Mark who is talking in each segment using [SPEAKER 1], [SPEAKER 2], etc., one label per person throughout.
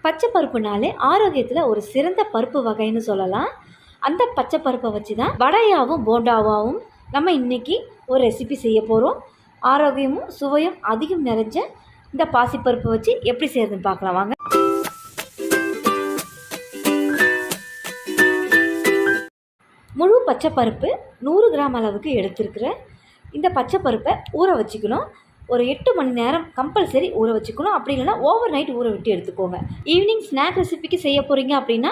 [SPEAKER 1] பச்சை பருப்புனாலே ஆரோக்கியத்தில் ஒரு சிறந்த பருப்பு வகைன்னு சொல்லலாம். அந்த பச்சை பருப்பை வச்சு தான் வடையாகவும் போண்டாவாகவும் நம்ம இன்றைக்கி ஒரு ரெசிபி செய்ய போகிறோம். ஆரோக்கியமும் சுவையும் அதிகம் நிறைஞ்ச இந்த பாசிப்பருப்பை வச்சு எப்படி செய்யறதுன்னு பார்க்கலாம் வாங்க. முழு பச்சை பருப்பு 100 கிராம் அளவுக்கு எடுத்துருக்குறேன். இந்த பச்சை பருப்பை ஊற வச்சுக்கணும். ஒரு 8 மணி நேரம் கம்பல்சரி ஊற வச்சுக்கணும். அப்படி இல்லைனா ஓவர் நைட் ஊற விட்டு எடுத்துக்கோங்க. ஈவினிங் ஸ்நாக் ரெசிபிக்கு செய்ய போகிறீங்க அப்படின்னா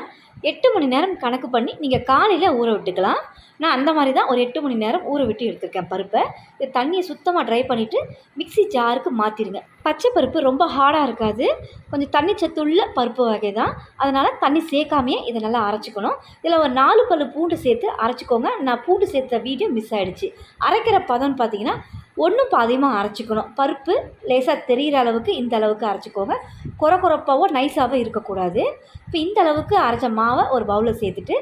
[SPEAKER 1] 8 மணி நேரம் கணக்கு பண்ணி நீங்கள் காலையில் ஊற விட்டுக்கலாம். நான் அந்த மாதிரி தான் ஒரு 8 மணி நேரம் ஊற விட்டு எடுத்துருக்கேன் பருப்பை. இது தண்ணியை சுத்தமாக ட்ரை பண்ணிவிட்டு மிக்ஸி ஜாருக்கு மாற்றிடுங்க. பச்சை பருப்பு ரொம்ப ஹார்டாக இருக்காது, கொஞ்சம் தண்ணி சத்துள்ள பருப்பு வகை தான். அதனால் தண்ணி சேர்க்காமையே இதை நல்லா அரைச்சிக்கணும். இதில் ஒரு 4 பல் பூண்டு சேர்த்து அரைச்சிக்கோங்க. நான் பூண்டு சேர்த்த வீடியோ மிஸ் ஆகிடுச்சு. அரைக்கிற பதம்னு பார்த்தீங்கன்னா ஒன்றும் பாதியமாக அரைச்சிக்கணும். பருப்பு லேசாக தெரிகிற அளவுக்கு இந்த அளவுக்கு அரைச்சிக்கோங்க. குறப்பாவோ நைஸாகவோ இருக்கக்கூடாது. இப்போ இந்த அளவுக்கு அரைச்ச மாவை ஒரு பவுலில் சேர்த்துட்டு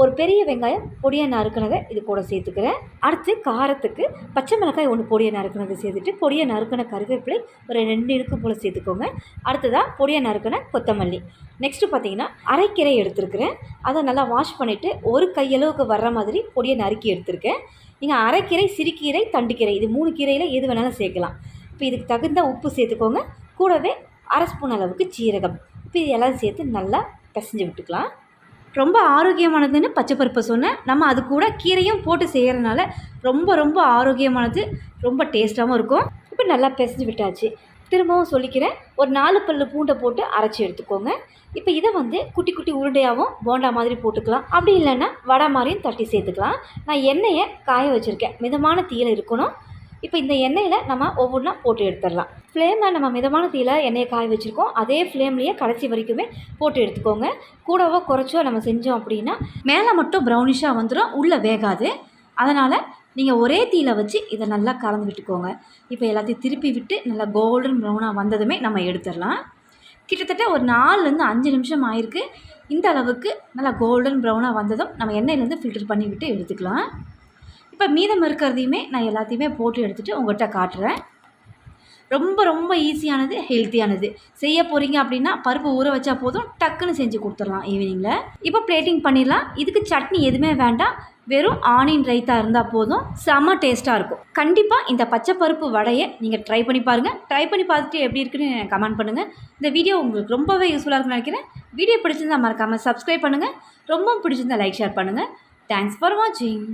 [SPEAKER 1] ஒரு பெரிய வெங்காயம் பொடியை நறுக்கினதை இது கூட சேர்த்துக்கிறேன். அடுத்து காரத்துக்கு பச்சை மிளகாய் 1 பொடியை நறுக்கினதை சேர்த்துட்டு பொடியை நறுக்கின கருவேப்பிலை ஒரு 2 இடுக்கு போல் சேர்த்துக்கோங்க. அடுத்ததாக பொடியை நறுக்கின கொத்தமல்லி. நெக்ஸ்ட்டு பார்த்தீங்கன்னா அரைக்கீரை எடுத்துருக்கிறேன். அதை நல்லா வாஷ் பண்ணிவிட்டு ஒரு கையளவுக்கு வர்ற மாதிரி பொடியை நறுக்கி எடுத்துருக்கேன். நீங்கள் அரைக்கீரை, சிறுகீரை, தண்டுக்கீரை இது 3 கீரையில் எது வேணாலும் சேர்க்கலாம். இப்போ இதுக்கு தகுந்த உப்பு சேர்த்துக்கோங்க. கூடவே 1/2 ஸ்பூன் அளவுக்கு சீரகம். இப்போ இது எல்லாம் சேர்த்து நல்லா பிசைஞ்சு விட்டுக்கலாம். ரொம்ப ஆரோக்கியமானதுன்னு பச்சை பருப்பை சொன்னேன். நம்ம அது கூட கீரையும் போட்டு செய்கிறதுனால ரொம்ப ஆரோக்கியமானது, ரொம்ப டேஸ்ட்டாகவும் இருக்கும். இப்போ நல்லா பிசைஞ்சு விட்டாச்சு. திரும்பவும் சொல்லிக்கிறேன், ஒரு 4 பல் பூண்டை போட்டு அரைச்சி எடுத்துக்கோங்க. இப்போ இதை குட்டி குட்டி உருண்டையாகவும் போண்டா மாதிரி போட்டுக்கலாம். அப்படி இல்லைன்னா வடை மாதிரியும் தட்டி சேர்த்துக்கலாம். நான் எண்ணெயை காய வச்சுருக்கேன். மிதமான தீயில் இருக்கணும். இப்போ இந்த எண்ணெயில் நம்ம ஒவ்வொன்றா போட்டு எடுத்துடலாம். ஃப்ளேமை நம்ம மிதமான தீயில் எண்ணெயை காய வச்சுருக்கோம். அதே ஃப்ளேம்லேயே கடைசி வரைக்குமே போட்டு எடுத்துக்கோங்க. கூடவோ குறைச்சோ நம்ம செஞ்சோம் அப்படின்னா மேலே மட்டும் ப்ரௌனிஷாக வந்துடும், உள்ளே வேகாது. அதனால் நீங்கள் ஒரே தீயில் வச்சு இதை நல்லா கலந்து விட்டுக்கோங்க. இப்போ எல்லாத்தையும் திருப்பி விட்டு நல்லா கோல்டன் ப்ரௌனாக வந்ததுமே நம்ம எடுத்துடலாம். கிட்டத்தட்ட ஒரு 4லேருந்து 5 நிமிஷம் ஆயிருக்கு. இந்த அளவுக்கு நல்லா கோல்டன் ப்ரௌனாக வந்ததும் நம்ம எண்ணெயிலேருந்து ஃபில்டர் பண்ணி விட்டு எடுத்துக்கலாம். இப்போ மீதம் இருக்கிறதையுமே நான் எல்லாத்தையுமே போட்டு எடுத்துகிட்டு உங்கள்கிட்ட காட்டுறேன். ரொம்ப ஈஸியானது, ஹெல்த்தியானது. செய்ய போகிறீங்க அப்படின்னா பருப்பு ஊற வச்சா போதும், டக்குன்னு செஞ்சு கொடுத்துடலாம் ஈவினிங்கில். இப்போ பிளேட்டிங் பண்ணிடலாம். இதுக்கு சட்னி எதுவுமே வேண்டாம், வெறும் ஆனியன் ரைத்தா இருந்தால் போதும், செம்ம டேஸ்ட்டாக இருக்கும். கண்டிப்பாக இந்த பச்சை பருப்பு வடையை நீங்கள் ட்ரை பண்ணி பாருங்கள். ட்ரை பண்ணி பார்த்துட்டு எப்படி இருக்குன்னு கமெண்ட் பண்ணுங்கள். இந்த வீடியோ உங்களுக்கு ரொம்பவே யூஸ்ஃபுல்லாக இருக்குன்னு நினைக்கிறேன். வீடியோ பிடிச்சிருந்தால் மறக்காமல் சப்ஸ்கிரைப் பண்ணுங்கள். ரொம்ப பிடிச்சிருந்தால் லைக், ஷேர் பண்ணுங்கள். தேங்க்ஸ் ஃபார் வாட்சிங்.